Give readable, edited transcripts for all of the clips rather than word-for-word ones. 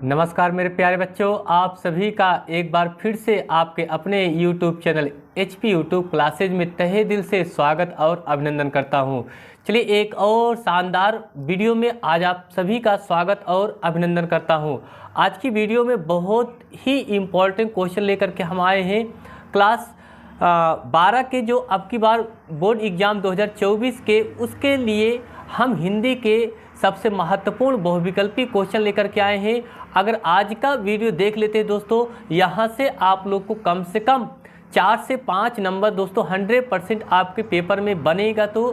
नमस्कार मेरे प्यारे बच्चों, आप सभी का एक बार फिर से आपके अपने YouTube channel HP YouTube classes में तहे दिल से स्वागत और अभिनंदन करता हूं। चलिए एक और शानदार वीडियो में आज आप सभी का स्वागत और अभिनंदन करता हूं। आज की वीडियो में बहुत ही इम्पोर्टेंट क्वेश्चन लेकर के हम आए हैं। क्लास 12 के जो अब की बार बोर्ड एग्ज़ाम 2024 के उसके लिए हम हिंदी के सबसे महत्वपूर्ण बहुविकल्पी क्वेश्चन लेकर के आए हैं। अगर आज का वीडियो देख लेते हैं दोस्तों, यहाँ से आप लोग को कम से कम 4 से 5 नंबर दोस्तों 100% आपके पेपर में बनेगा। तो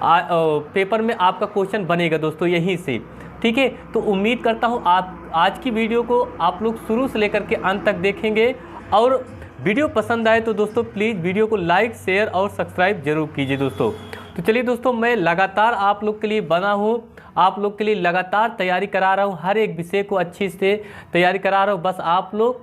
पेपर में आपका क्वेश्चन बनेगा दोस्तों यहीं से, ठीक है। तो उम्मीद करता हूँ आप आज की वीडियो को आप लोग शुरू से लेकर के अंत तक देखेंगे और वीडियो पसंद आए तो दोस्तों प्लीज़ वीडियो को लाइक शेयर और सब्सक्राइब जरूर कीजिए दोस्तों। तो चलिए दोस्तों, मैं लगातार आप लोग के लिए बना हूँ, आप लोग के लिए लगातार तैयारी करा रहा हूँ, हर एक विषय को अच्छी से तैयारी करा रहा हूँ। बस आप लोग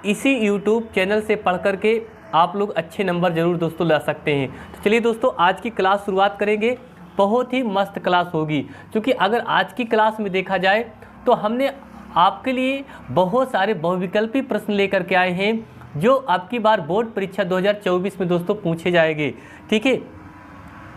इसी YouTube चैनल से पढ़ कर के आप लोग अच्छे नंबर ज़रूर दोस्तों ला सकते हैं। तो चलिए दोस्तों, आज की क्लास शुरुआत करेंगे। बहुत ही मस्त क्लास होगी, क्योंकि अगर आज की क्लास में देखा जाए तो हमने आपके लिए बहुत सारे बहुविकल्पी प्रश्न लेकर के आए हैं जो आपकी बार बोर्ड परीक्षा 2024 में दोस्तों पूछे जाएंगे, ठीक है।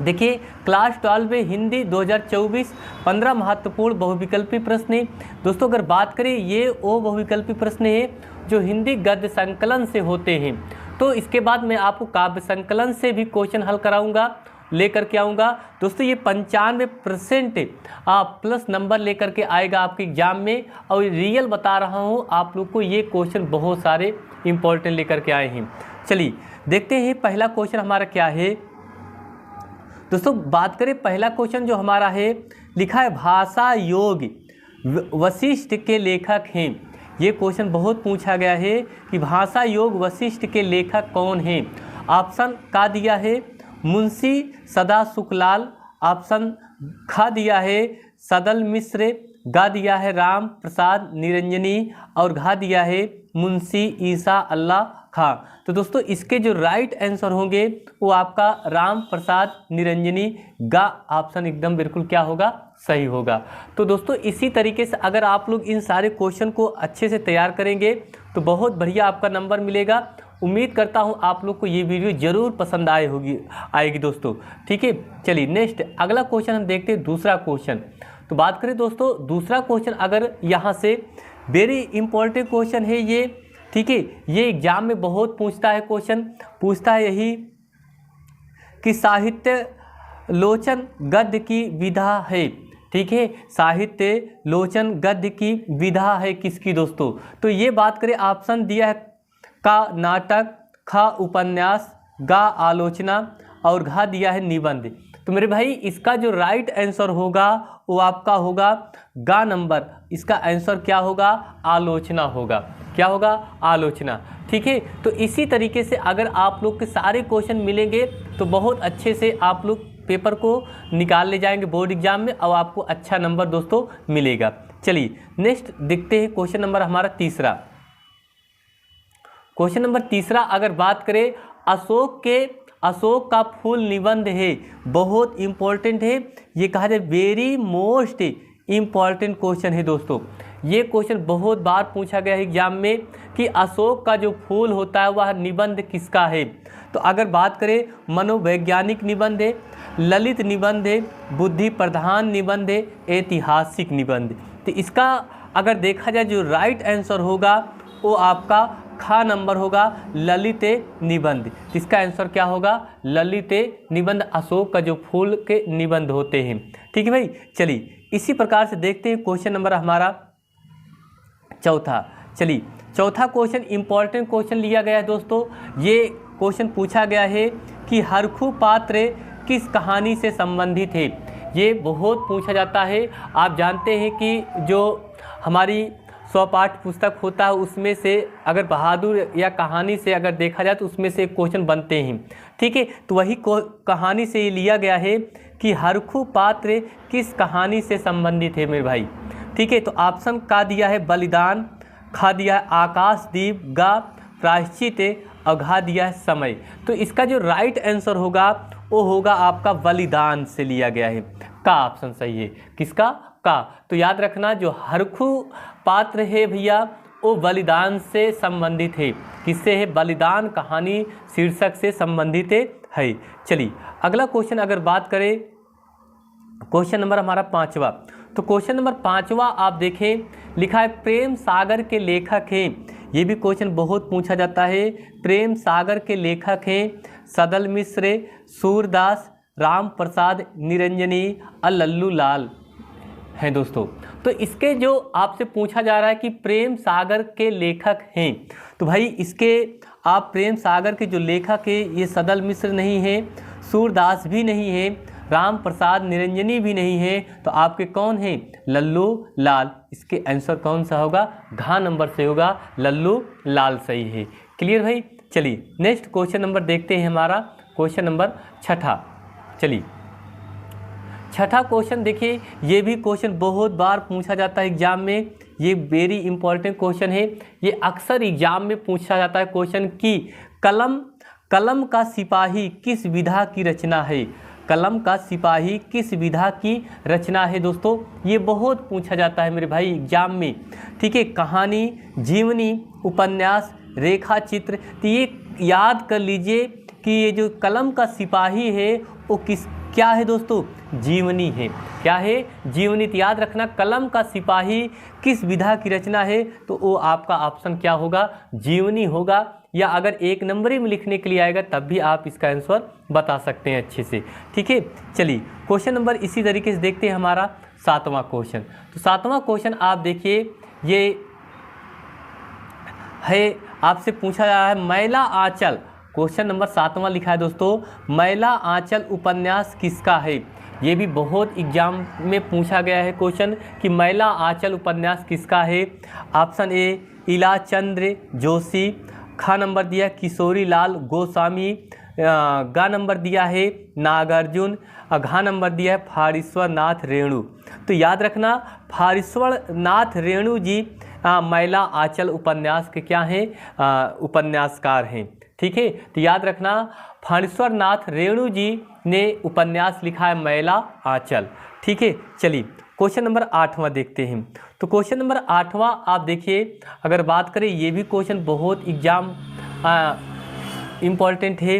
देखिए क्लास 12 में हिंदी 2024 15 महत्वपूर्ण बहुविकल्पी प्रश्न हैं दोस्तों। अगर बात करें, ये वो बहुविकल्पी प्रश्न है जो हिंदी गद्य संकलन से होते हैं। तो इसके बाद मैं आपको काव्य संकलन से भी क्वेश्चन हल कराऊंगा, लेकर के आऊँगा दोस्तों। ये 95% आप प्लस नंबर लेकर के आएगा आपके एग्जाम में, और रियल बता रहा हूँ आप लोग को, ये क्वेश्चन बहुत सारे इंपॉर्टेंट लेकर के आए हैं। चलिए देखते हैं पहला क्वेश्चन हमारा क्या है दोस्तों। बात करें पहला क्वेश्चन जो हमारा है, लिखा है भाषा योग वशिष्ठ के लेखक हैं। ये क्वेश्चन बहुत पूछा गया है कि भाषा योग वशिष्ठ के लेखक कौन हैं। ऑप्शन का दिया है मुंशी सदा सुखलाल, ऑप्शन ख दिया है सदल मिश्र, गा दिया है राम प्रसाद निरंजनी, और घा दिया है मुंशी ईसा अल्लाह खां। तो दोस्तों इसके जो राइट आंसर होंगे वो आपका राम प्रसाद निरंजनी, गा ऑप्शन एकदम बिल्कुल क्या होगा, सही होगा। तो दोस्तों इसी तरीके से अगर आप लोग इन सारे क्वेश्चन को अच्छे से तैयार करेंगे तो बहुत बढ़िया आपका नंबर मिलेगा। उम्मीद करता हूँ आप लोग को ये वीडियो ज़रूर पसंद आएगी दोस्तों, ठीक है। चलिए नेक्स्ट अगला क्वेश्चन हम देखते हैं, दूसरा क्वेश्चन। तो बात करें दोस्तों दूसरा क्वेश्चन, अगर यहाँ से वेरी इंपॉर्टेंट क्वेश्चन है ये, ठीक है। ये एग्जाम में बहुत पूछता है, क्वेश्चन पूछता है यही कि साहित्य लोचन गद्य की विधा है, ठीक है। साहित्य लोचन गद्य की विधा है किसकी दोस्तों। तो ये बात करें, ऑप्शन दिया है का नाटक, खा उपन्यास, गा आलोचना, और घा दिया है निबंध। तो मेरे भाई इसका जो राइट आंसर होगा वो आपका होगा गा नंबर। इसका आंसर क्या होगा, आलोचना होगा। क्या होगा, आलोचना, ठीक है। तो इसी तरीके से अगर आप लोग के सारे क्वेश्चन मिलेंगे तो बहुत अच्छे से आप लोग पेपर को निकाल ले जाएंगे बोर्ड एग्जाम में, और आपको अच्छा नंबर दोस्तों मिलेगा। चलिए नेक्स्ट देखते हैं क्वेश्चन नंबर हमारा तीसरा। क्वेश्चन नंबर तीसरा अगर बात करें, अशोक का फूल निबंध है, बहुत इंपॉर्टेंट है। ये कहा जाए वेरी मोस्ट इम्पॉर्टेंट क्वेश्चन है दोस्तों। ये क्वेश्चन बहुत बार पूछा गया है एग्जाम में कि अशोक का जो फूल होता है वह निबंध किसका है। तो अगर बात करें, मनोवैज्ञानिक निबंध है, ललित निबंध है, बुद्धि प्रधान निबंध है, ऐतिहासिक निबंध। तो इसका अगर देखा जाए जो राइट आंसर होगा वो आपका खा नंबर होगा, ललित निबंध। इसका आंसर क्या होगा, ललित निबंध। अशोक का जो फूल के निबंध होते हैं, ठीक है भाई। चलिए इसी प्रकार से देखते हैं क्वेश्चन नंबर हमारा चौथा। चलिए चौथा क्वेश्चन इंपॉर्टेंट क्वेश्चन लिया गया है दोस्तों। ये क्वेश्चन पूछा गया है कि हरखू पात्र किस कहानी से संबंधित है। ये बहुत पूछा जाता है। आप जानते हैं कि जो हमारी स्वपाठ पुस्तक होता है उसमें से अगर बहादुर या कहानी से अगर देखा जाए तो उसमें से एक क्वेश्चन बनते हैं, ठीक है। तो वही कहानी से ये लिया गया है कि हरखू पात्र किस कहानी से संबंधित है मेरे भाई, ठीक है। तो ऑप्शन का दिया है बलिदान, खा दिया है आकाशदीप, गा प्रायश्चित, और घा दिया है समय। तो इसका जो राइट आंसर होगा वो होगा आपका बलिदान से लिया गया है। का ऑप्शन सही है, किसका, का। तो याद रखना जो हरखू पात्र है भैया वो बलिदान से संबंधित है। किससे है? बलिदान कहानी शीर्षक से संबंधित है। चलिए अगला क्वेश्चन अगर बात करें, क्वेश्चन नंबर हमारा 5वां। तो क्वेश्चन नंबर 5वां आप देखें, लिखा है प्रेम सागर के लेखक हैं। ये भी क्वेश्चन बहुत पूछा जाता है। प्रेम सागर के लेखक हैं सदल मिश्र, सूरदास, राम प्रसाद निरंजनी और लल्लू लाल हैं दोस्तों। तो इसके जो आपसे पूछा जा रहा है कि प्रेम सागर के लेखक हैं, तो भाई इसके आप प्रेम सागर के जो लेखक हैं ये सदल मिश्र नहीं है, सूरदास भी नहीं है, राम प्रसाद निरंजनी भी नहीं है, तो आपके कौन हैं? लल्लू लाल। इसके आंसर कौन सा होगा? घ नंबर से होगा, लल्लू लाल सही है। क्लियर भाई? चलिए नेक्स्ट क्वेश्चन नंबर देखते हैं हमारा, क्वेश्चन नंबर 6। चलिए 6 क्वेश्चन देखिए, ये भी क्वेश्चन बहुत बार पूछा जाता है एग्जाम में। ये वेरी इंपॉर्टेंट क्वेश्चन है, ये अक्सर एग्जाम में पूछा जाता है क्वेश्चन कि कलम का सिपाही किस विधा की रचना है? कलम का सिपाही किस विधा की रचना है दोस्तों? ये बहुत पूछा जाता है मेरे भाई एग्जाम में। ठीक है, कहानी, जीवनी, उपन्यास, रेखा चित्र। तो ये याद कर लीजिए कि ये जो कलम का सिपाही है वो क्या है दोस्तों? जीवनी है। क्या है? जीवनी। तो याद रखना कलम का सिपाही किस विधा की रचना है, तो वो आपका ऑप्शन क्या होगा? जीवनी होगा। या अगर 1 नंबर में लिखने के लिए आएगा तब भी आप इसका आंसर बता सकते हैं अच्छे से। ठीक है, चलिए क्वेश्चन नंबर इसी तरीके से देखते हैं हमारा 7वां क्वेश्चन। तो 7वां क्वेश्चन आप देखिए, ये है आपसे पूछा जा रहा है मैला आंचल। क्वेश्चन नंबर 7वां लिखा है दोस्तों, मैला आंचल उपन्यास किसका है? ये भी बहुत एग्जाम में पूछा गया है क्वेश्चन कि मैला आंचल उपन्यास किसका है। ऑप्शन ए इलाचंद्र जोशी, ख नंबर दिया किशोरी लाल गोस्वामी, ग नंबर दिया है नागार्जुन, घ नंबर दिया है फारीश्वर नाथ रेणु। तो याद रखना फारीश्वर नाथ रेणु जी मैला आंचल उपन्यास के क्या हैं? उपन्यासकार हैं। ठीक है, तो याद रखना फारीश्वर नाथ रेणु जी ने उपन्यास लिखा है मैला आंचल। ठीक है, चलिए क्वेश्चन नंबर 8वां देखते हैं। तो क्वेश्चन नंबर 8वां आप देखिए, अगर बात करें ये भी क्वेश्चन बहुत एग्जाम इम्पॉर्टेंट है।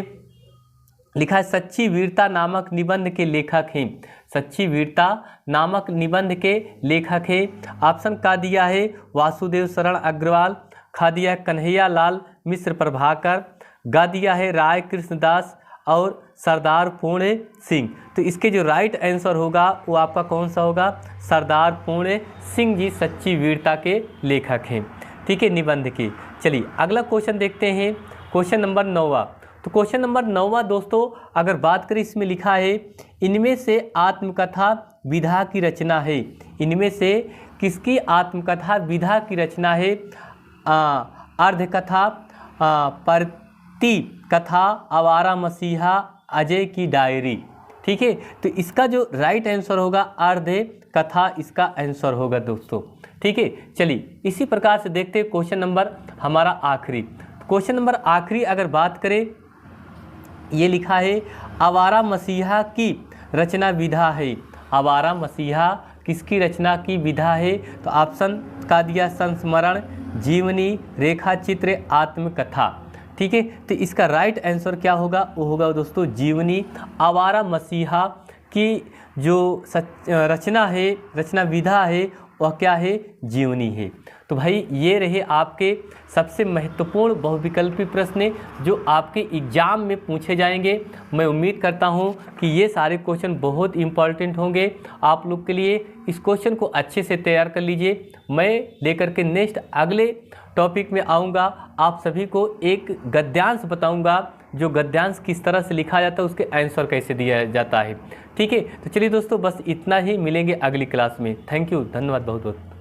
लिखा है सच्ची वीरता नामक निबंध के लेखक हैं। सच्ची वीरता नामक निबंध के लेखक है। ऑप्शन का दिया है वासुदेव शरण अग्रवाल, खा दिया है कन्हैया लाल मिश्र प्रभाकर, गा दिया है राय कृष्णदास और सरदार पूर्ण सिंह। तो इसके जो राइट आंसर होगा वो आपका कौन सा होगा? सरदार पूर्ण सिंह जी सच्ची वीरता के लेखक हैं। ठीक है, निबंध के। चलिए अगला क्वेश्चन देखते हैं, क्वेश्चन नंबर 9वां। तो क्वेश्चन नंबर 9वां दोस्तों अगर बात करें, इसमें लिखा है इनमें से आत्मकथा विधा की रचना है। इनमें से किसकी आत्मकथा विधा की रचना है? अर्धकथा, परती कथा, आवारा मसीहा, अजय की डायरी। ठीक है, तो इसका जो राइट आंसर होगा अर्ध कथा, इसका आंसर होगा दोस्तों। ठीक है, चलिए इसी प्रकार से देखते हैं क्वेश्चन नंबर हमारा आखिरी। क्वेश्चन नंबर आखिरी अगर बात करें, ये लिखा है आवारा मसीहा की रचना विधा है। आवारा मसीहा किसकी रचना की विधा है? तो ऑप्शन का दिया संस्मरण, जीवनी, रेखा चित्र, आत्मकथा। ठीक है, तो इसका राइट आंसर क्या होगा? वो होगा दोस्तों जीवनी। आवारा मसीहा की जो रचना है, रचना विधा है, वह क्या है? जीवनी है। तो भाई ये रहे आपके सबसे महत्वपूर्ण बहुविकल्पी प्रश्न जो आपके एग्जाम में पूछे जाएंगे। मैं उम्मीद करता हूं कि ये सारे क्वेश्चन बहुत इंपॉर्टेंट होंगे आप लोग के लिए। इस क्वेश्चन को अच्छे से तैयार कर लीजिए। मैं लेकर के नेक्स्ट अगले टॉपिक में आऊँगा। आप सभी को एक गद्यांश बताऊँगा, जो गद्यांश किस तरह से लिखा जाता है, उसके आंसर कैसे दिया जाता है। ठीक है, तो चलिए दोस्तों बस इतना ही, मिलेंगे अगली क्लास में। थैंक यू, धन्यवाद बहुत बहुत।